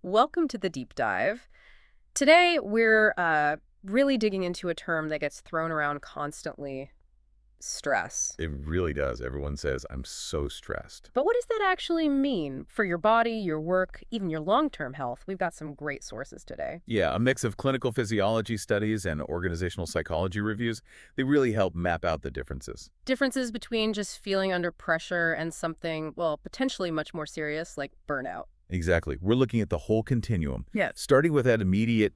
Welcome to the deep dive. Today, we're really digging into a term that gets thrown around constantly: stress. It really does. Everyone says, I'm so stressed. But what does that actually mean for your body, your work, even your long-term health? We've got some great sources today. Yeah, a mix of clinical physiology studies and organizational psychology reviews, they really help map out the differences. Differences between just feeling under pressure and something, well, potentially much more serious, like burnout. Exactly. We're looking at the whole continuum, Yes. starting with that immediate,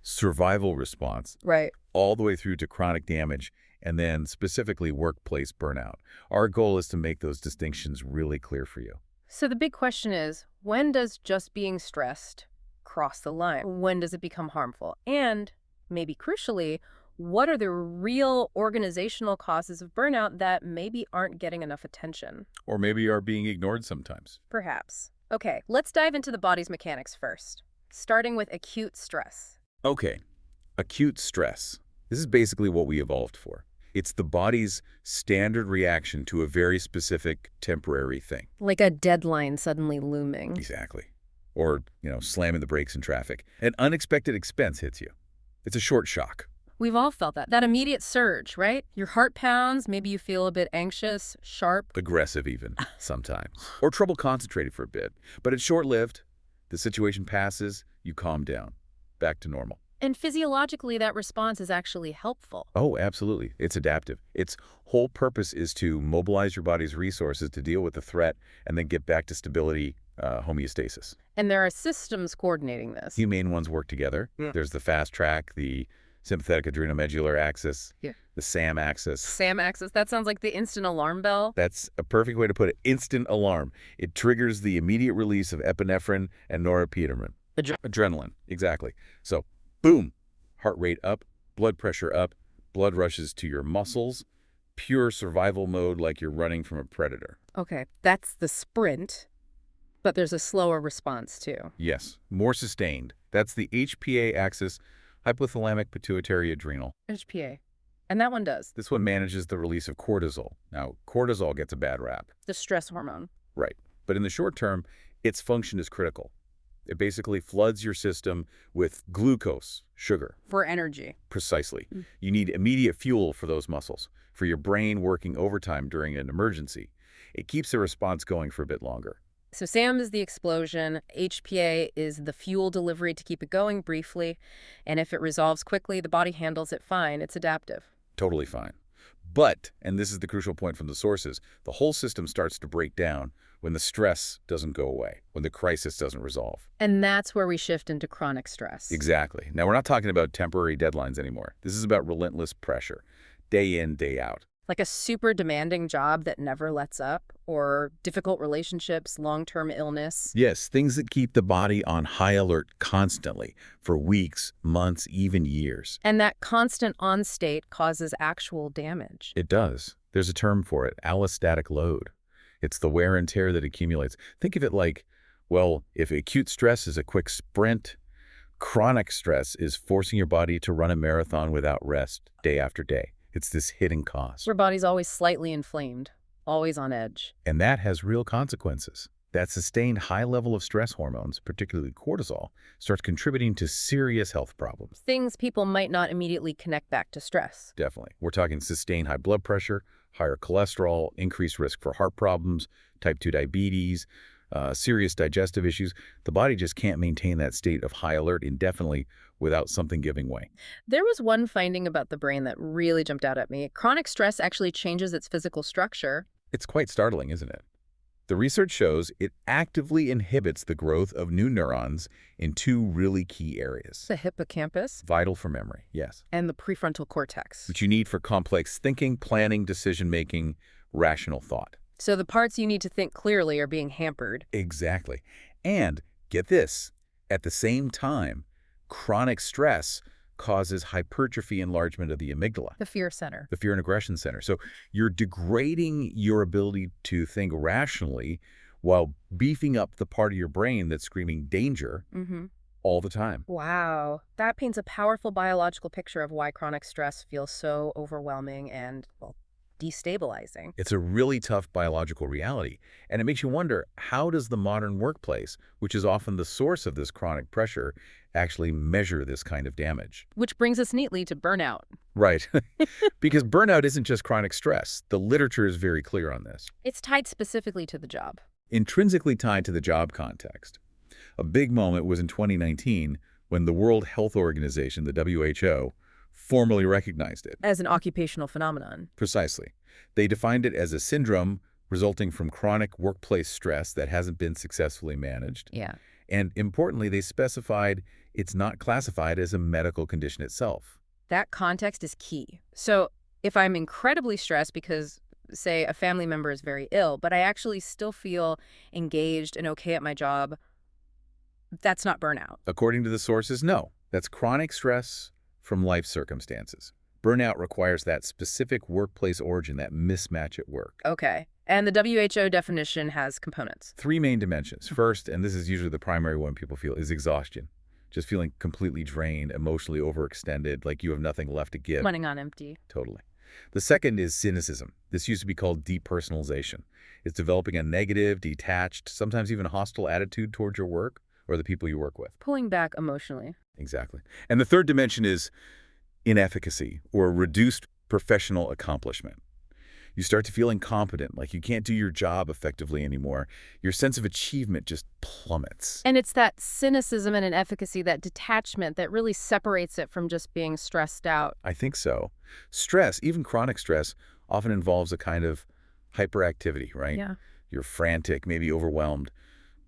survival response, Right. all the way through to chronic damage, and then specifically workplace burnout. Our goal is to make those distinctions really clear for you. So the big question is, when does just being stressed cross the line? When does it become harmful? And, maybe crucially, what are the real organizational causes of burnout that maybe aren't getting enough attention? Or maybe are being ignored sometimes. Perhaps. Okay, let's dive into the body's mechanics first, starting with acute stress. Okay, acute stress. This is basically what we evolved for. It's the body's standard reaction to a very specific temporary thing. Like a deadline suddenly looming. Exactly. Or, slamming the brakes in traffic. An unexpected expense hits you. It's a short shock. We've all felt that. That immediate surge, right? Your heart pounds, maybe you feel a bit anxious, sharp. Aggressive even, sometimes. Or trouble concentrating for a bit. But it's short-lived. The situation passes, you calm down. Back to normal. And physiologically, that response is actually helpful. Oh, absolutely. It's adaptive. Its whole purpose is to mobilize your body's resources to deal with the threat and then get back to stability, homeostasis. And there are systems coordinating this. Two main ones work together. Yeah. There's the fast track, the sympathetic adrenomedular axis, Yeah. the SAM axis. SAM axis, that sounds like the instant alarm bell. That's a perfect way to put it. Instant alarm. It triggers the immediate release of epinephrine and norepinephrine. Adrenaline, exactly. So, boom, heart rate up, blood pressure up, blood rushes to your muscles, pure survival mode like you're running from a predator. Okay, that's the sprint, but there's a slower response too. Yes, more sustained. That's the HPA axis, hypothalamic pituitary adrenal. HPA. And that one does. This one manages the release of cortisol. Now, cortisol gets a bad rap. The stress hormone. Right. But in the short term, its function is critical. It basically floods your system with glucose, sugar. For energy. Precisely. You need immediate fuel for those muscles, for your brain working overtime during an emergency. It keeps the response going for a bit longer. So SAM is the explosion, HPA is the fuel delivery to keep it going briefly, and if it resolves quickly, the body handles it fine. It's adaptive. Totally fine. But, and this is the crucial point from the sources, the whole system starts to break down when the stress doesn't go away, when the crisis doesn't resolve. And that's where we shift into chronic stress. Exactly. Now, we're not talking about temporary deadlines anymore. This is about relentless pressure, day in, day out. Like a super demanding job that never lets up, or difficult relationships, long-term illness. Yes, things that keep the body on high alert constantly for weeks, months, even years. And that constant on state causes actual damage. It does. There's a term for it, allostatic load. It's the wear and tear that accumulates. Think of it like, well, if acute stress is a quick sprint, chronic stress is forcing your body to run a marathon without rest, day after day. It's this hidden cost. Your body's always slightly inflamed, always on edge. And that has real consequences. That sustained high level of stress hormones, particularly cortisol, starts contributing to serious health problems. Things people might not immediately connect back to stress. Definitely. We're talking sustained high blood pressure, higher cholesterol, increased risk for heart problems, type 2 diabetes, serious digestive issues. The body just can't maintain that state of high alert indefinitely without something giving way. There was one finding about the brain that really jumped out at me. Chronic stress actually changes its physical structure. It's quite startling, isn't it? The research shows it actively inhibits the growth of new neurons in two really key areas. The hippocampus Vital for memory, yes. and the prefrontal cortex. Which you need for complex thinking, planning, decision-making, rational thought. So the parts you need to think clearly are being hampered. Exactly. And get this, at the same time, chronic stress causes hypertrophy enlargement of the amygdala, The fear center. the fear and aggression center. So you're degrading your ability to think rationally while beefing up the part of your brain that's screaming danger all the time. Wow. That paints a powerful biological picture of why chronic stress feels so overwhelming and, well, destabilizing. It's a really tough biological reality, and it makes you wonder, how does the modern workplace, which is often the source of this chronic pressure, actually measure this kind of damage? Which brings us neatly to burnout. Right. Because burnout isn't just chronic stress. The literature is very clear on this. It's tied specifically to the job. Intrinsically tied to the job context. A big moment was in 2019 when the World Health Organization, the WHO, formally recognized it. As an occupational phenomenon. Precisely. They defined it as a syndrome resulting from chronic workplace stress that hasn't been successfully managed. Yeah. And importantly, they specified it's not classified as a medical condition itself. That context is key. So if I'm incredibly stressed because, say, a family member is very ill, but I actually still feel engaged and okay at my job, that's not burnout. According to the sources, no. That's chronic stress from life circumstances. Burnout requires that specific workplace origin, that mismatch at work. Okay. And the WHO definition has components. 3 main dimensions. First, and this is usually the primary one people feel, is exhaustion. Just feeling completely drained, emotionally overextended, like you have nothing left to give. Running on empty. Totally. The second is cynicism. This used to be called depersonalization. It's developing a negative, detached, sometimes even hostile attitude towards your work or the people you work with. Pulling back emotionally. Exactly. And the third dimension is inefficacy or reduced professional accomplishment. You start to feel incompetent, like you can't do your job effectively anymore. Your sense of achievement just plummets. And it's that cynicism and inefficacy, that detachment, that really separates it from just being stressed out. I think so. Stress, even chronic stress, often involves a kind of hyperactivity, right? Yeah. You're frantic, maybe overwhelmed,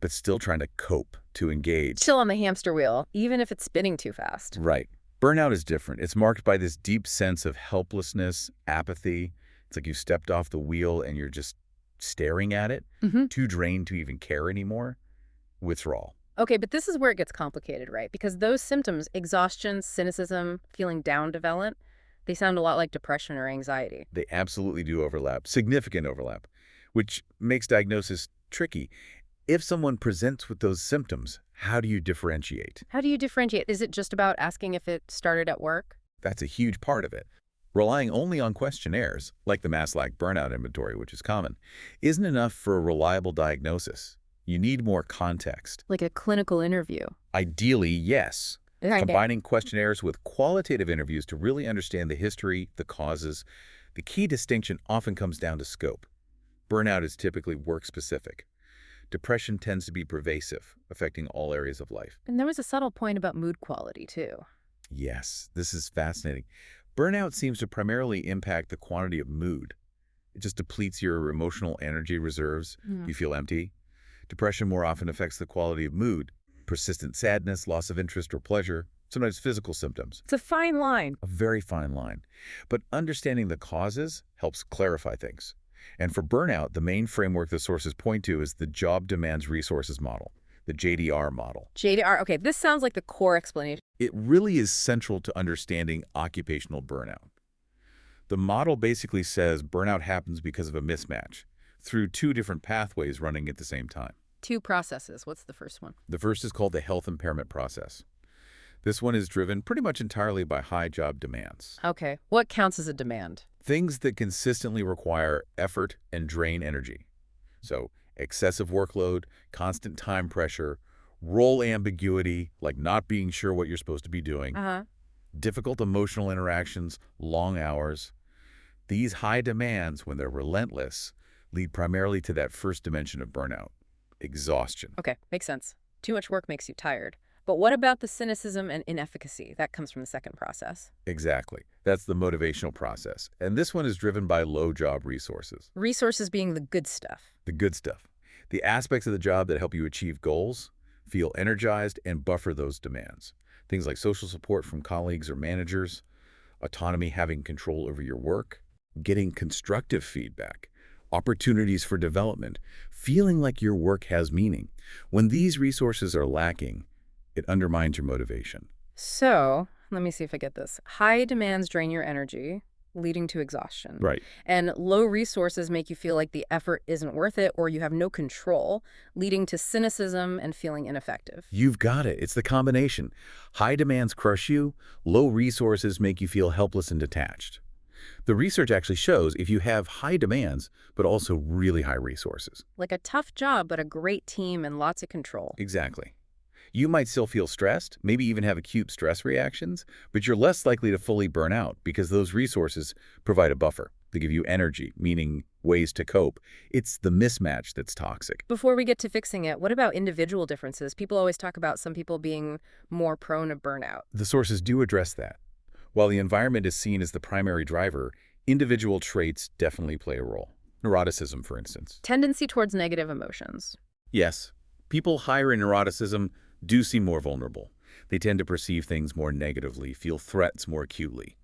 but still trying to cope, to engage. Still on the hamster wheel, even if it's spinning too fast. Right. Burnout is different. It's marked by this deep sense of helplessness, apathy. It's like you stepped off the wheel and you're just staring at it, too drained to even care anymore. Withdrawal. Okay, but this is where it gets complicated, right? Because those symptoms, exhaustion, cynicism, feeling down development, they sound a lot like depression or anxiety. They absolutely do overlap, significant overlap, which makes diagnosis tricky. If someone presents with those symptoms, how do you differentiate? How do you differentiate? Is it just about asking if it started at work? That's a huge part of it. Relying only on questionnaires, like the Maslach burnout inventory, which is common, isn't enough for a reliable diagnosis. You need more context. Like a clinical interview? Ideally, yes. Okay. Combining questionnaires with qualitative interviews to really understand the history, the causes. The key distinction often comes down to scope. Burnout is typically work-specific. Depression tends to be pervasive, affecting all areas of life. And there was a subtle point about mood quality, too. Yes, this is fascinating. Burnout seems to primarily impact the quantity of mood. It just depletes your emotional energy reserves. You feel empty. Depression more often affects the quality of mood. Persistent sadness, loss of interest or pleasure, sometimes physical symptoms. It's a fine line. A very fine line. But understanding the causes helps clarify things. And for burnout, the main framework the sources point to is the Job Demands Resources model, the JDR model. JDR, okay, this sounds like the core explanation. It really is central to understanding occupational burnout. The model basically says burnout happens because of a mismatch through 2 different pathways running at the same time. 2 processes. What's the first one? The first is called the health impairment process. This one is driven pretty much entirely by high job demands. Okay, what counts as a demand? Things that consistently require effort and drain energy. So excessive workload, constant time pressure, role ambiguity, like not being sure what you're supposed to be doing, difficult emotional interactions, long hours. These high demands, when they're relentless, lead primarily to that first dimension of burnout, exhaustion. Okay, makes sense. Too much work makes you tired. But what about the cynicism and inefficacy? That comes from the second process. Exactly. That's the motivational process. And this one is driven by low job resources. Resources being the good stuff. The good stuff. The aspects of the job that help you achieve goals, feel energized, and buffer those demands. Things like social support from colleagues or managers, autonomy, having control over your work, getting constructive feedback, opportunities for development, feeling like your work has meaning. When these resources are lacking, it undermines your motivation. So, let me see if I get this. High demands drain your energy, leading to exhaustion. Right. And low resources make you feel like the effort isn't worth it or you have no control, leading to cynicism and feeling ineffective. You've got it. It's the combination. High demands crush you. Low resources make you feel helpless and detached. The research actually shows if you have high demands, but also really high resources. Like a tough job, but a great team and lots of control. Exactly. You might still feel stressed, maybe even have acute stress reactions, but you're less likely to fully burn out because those resources provide a buffer. They give you energy, meaning ways to cope. It's the mismatch that's toxic. Before we get to fixing it, what about individual differences? People always talk about some people being more prone to burnout. The sources do address that. While the environment is seen as the primary driver, individual traits definitely play a role. Neuroticism, for instance. Tendency towards negative emotions. Yes, people higher in neuroticism do seem more vulnerable. They tend to perceive things more negatively, feel threats more acutely.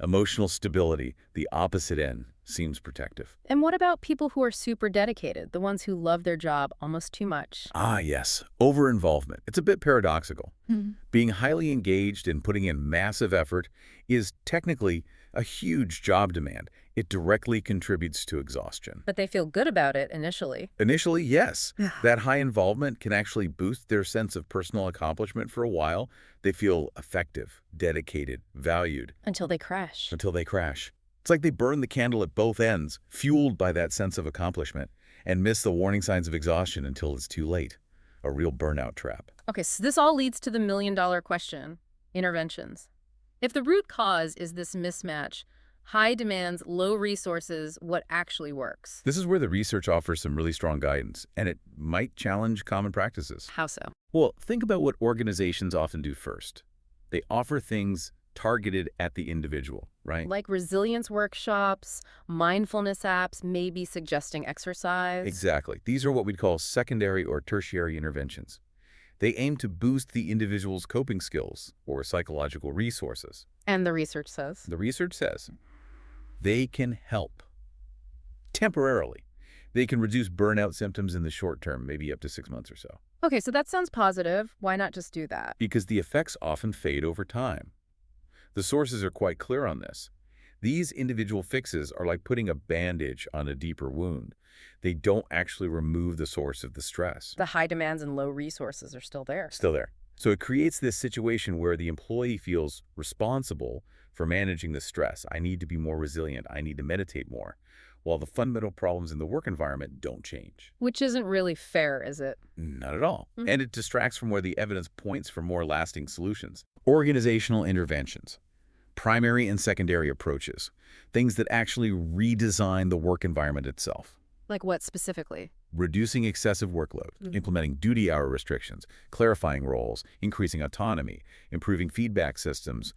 Emotional stability, the opposite end, seems protective. And what about people who are super dedicated, the ones who love their job almost too much? Ah, yes, over-involvement. It's a bit paradoxical. Mhm. Being highly engaged and putting in massive effort is technically a huge job demand. It directly contributes to exhaustion. But they feel good about it initially. Initially, yes. That high involvement can actually boost their sense of personal accomplishment for a while. They feel effective, dedicated, valued. Until they crash. Until they crash. It's like they burn the candle at both ends, fueled by that sense of accomplishment, and miss the warning signs of exhaustion until it's too late. A real burnout trap. Okay, so this all leads to the million-dollar question, interventions. If the root cause is this mismatch, high demands, low resources, what actually works? This is where the research offers some really strong guidance, and it might challenge common practices. How so? Well, think about what organizations often do first. They offer things targeted at the individual, right? Like resilience workshops, mindfulness apps, maybe suggesting exercise. Exactly. These are what we'd call secondary or tertiary interventions. They aim to boost the individual's coping skills or psychological resources. And the research says? The research says they can help temporarily. They can reduce burnout symptoms in the short term, maybe up to 6 months or so. Okay, so that sounds positive. Why not just do that? Because the effects often fade over time. The sources are quite clear on this. These individual fixes are like putting a bandage on a deeper wound. They don't actually remove the source of the stress. The high demands and low resources are still there. Still there. So it creates this situation where the employee feels responsible for managing the stress. I need to be more resilient. I need to meditate more. While the fundamental problems in the work environment don't change. Which isn't really fair, is it? Not at all. And it distracts from where the evidence points for more lasting solutions. Organizational interventions. Primary and secondary approaches. Things that actually redesign the work environment itself. Like what specifically? Reducing excessive workload, implementing duty hour restrictions, clarifying roles, increasing autonomy, improving feedback systems,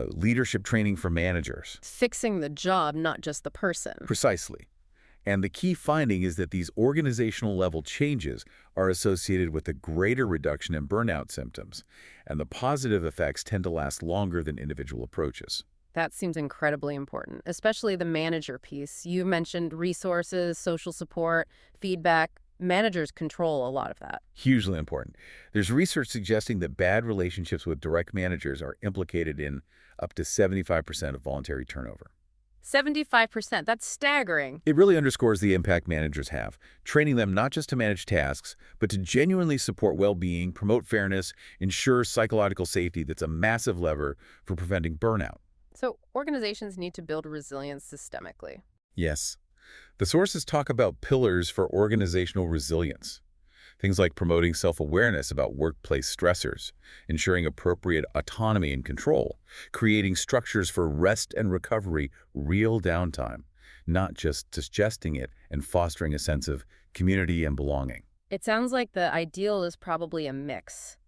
leadership training for managers. Fixing the job, not just the person. Precisely. And the key finding is that these organizational level changes are associated with a greater reduction in burnout symptoms, and the positive effects tend to last longer than individual approaches. That seems incredibly important, especially the manager piece. You mentioned resources, social support, feedback. Managers control a lot of that. Hugely important. There's research suggesting that bad relationships with direct managers are implicated in up to 75% of voluntary turnover. 75%, that's staggering. It really underscores the impact managers have, training them not just to manage tasks, but to genuinely support well-being, promote fairness, ensure psychological safety. That's a massive lever for preventing burnout. So organizations need to build resilience systemically. Yes. The sources talk about pillars for organizational resilience. Things like promoting self-awareness about workplace stressors, ensuring appropriate autonomy and control, creating structures for rest and recovery, real downtime, not just suggesting it, and fostering a sense of community and belonging. It sounds like the ideal is probably a mix.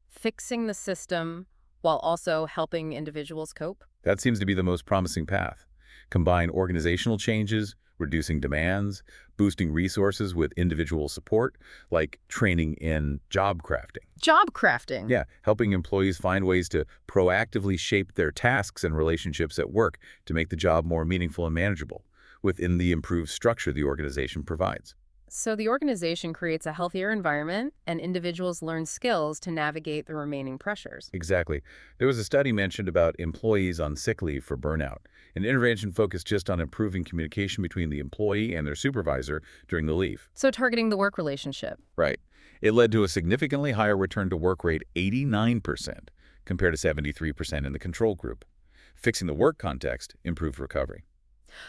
Fixing the system while also helping individuals cope. That seems to be the most promising path. Combine organizational changes, reducing demands, boosting resources with individual support, like training in job crafting. Job crafting? Yeah, helping employees find ways to proactively shape their tasks and relationships at work to make the job more meaningful and manageable within the improved structure the organization provides. So the organization creates a healthier environment and individuals learn skills to navigate the remaining pressures. Exactly. There was a study mentioned about employees on sick leave for burnout. An intervention focused just on improving communication between the employee and their supervisor during the leave. So targeting the work relationship. Right. It led to a significantly higher return to work rate, 89%, compared to 73% in the control group. Fixing the work context improved recovery.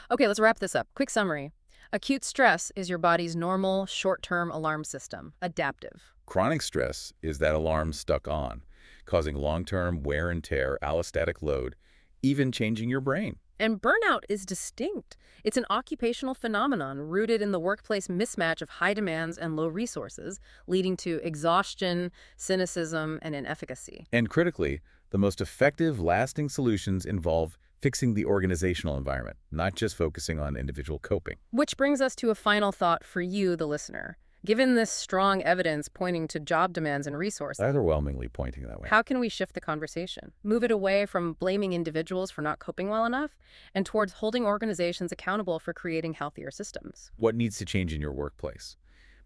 Okay, let's wrap this up. Quick summary. Acute stress is your body's normal, short-term alarm system, adaptive. Chronic stress is that alarm stuck on, causing long-term wear and tear, allostatic load, even changing your brain. And burnout is distinct. It's an occupational phenomenon rooted in the workplace mismatch of high demands and low resources, leading to exhaustion, cynicism, and inefficacy. And critically, the most effective, lasting solutions involve fixing the organizational environment, not just focusing on individual coping. Which brings us to a final thought for you, the listener. Given this strong evidence pointing to job demands and resources, Overwhelmingly pointing that way. how can we shift the conversation? Move it away from blaming individuals for not coping well enough and towards holding organizations accountable for creating healthier systems. What needs to change in your workplace?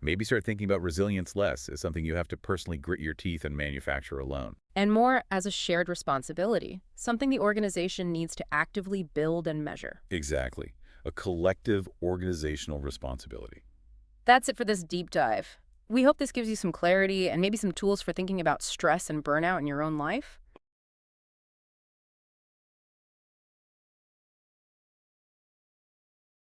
Maybe start thinking about resilience less as something you have to personally grit your teeth and manufacture alone. And more as a shared responsibility, something the organization needs to actively build and measure. Exactly. A collective organizational responsibility. That's it for this deep dive. We hope this gives you some clarity and maybe some tools for thinking about stress and burnout in your own life.